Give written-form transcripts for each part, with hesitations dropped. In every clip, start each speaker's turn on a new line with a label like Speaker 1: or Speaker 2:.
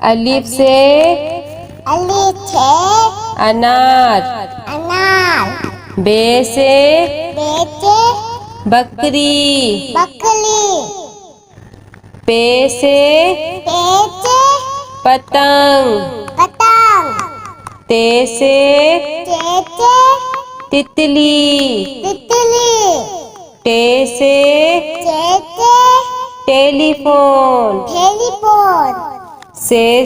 Speaker 1: अलिफ से अनार। बे से बकरी। पे से पतंग। ते से तितली। टे से टेलीफोन। से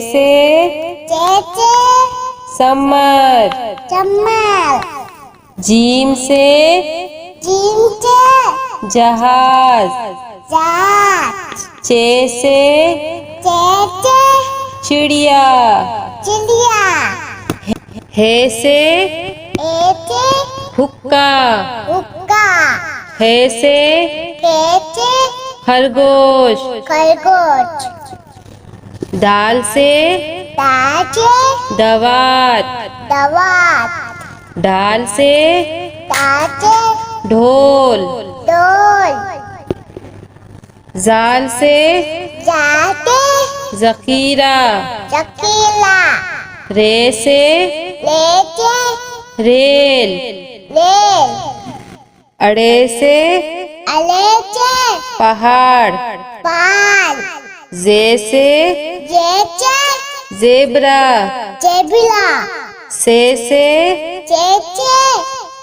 Speaker 1: समर। जीम से जहाज। चे से चिड़िया। हे से हुक्का। हे से खरगोश। दाल से दवात। ढाल से ढोल। जाल से जखीरा। रे से रेल। अड़े से पहाड़। जे से जेबरा। से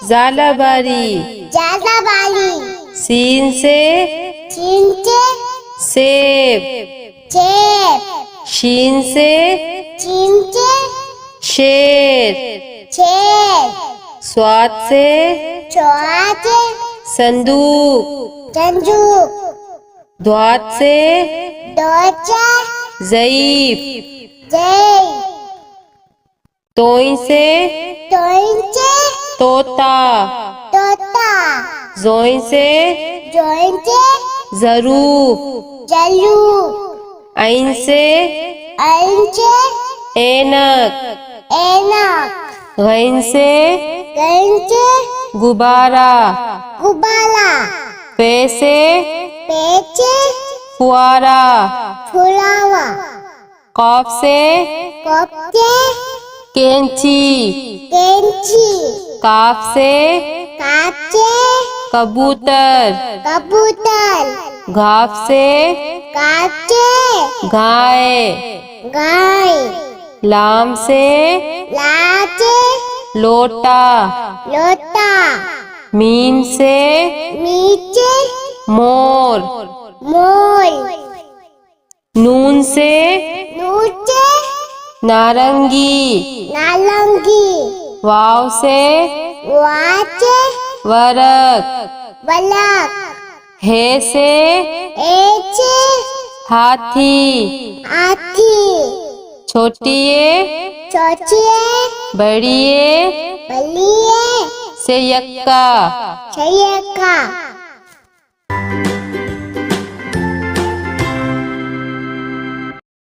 Speaker 1: जालाबारी। सीन से सेब। शीन से शेर। स्वाद से संदूक। द्वात से ज़ईफ। तोई से तोता। जोई से ज़रूफ। ऐन से ऐनक। गैन से गुब्बारा। पे से फुआरा। कॉफ से कैंची। काफ से कबूतर। घाफ से गाय। लाम से लोटा। मीम से मोर। नून से नारंगी। वाव से वरक। हे से हाथी। छोटिए बड़िए से यक्का।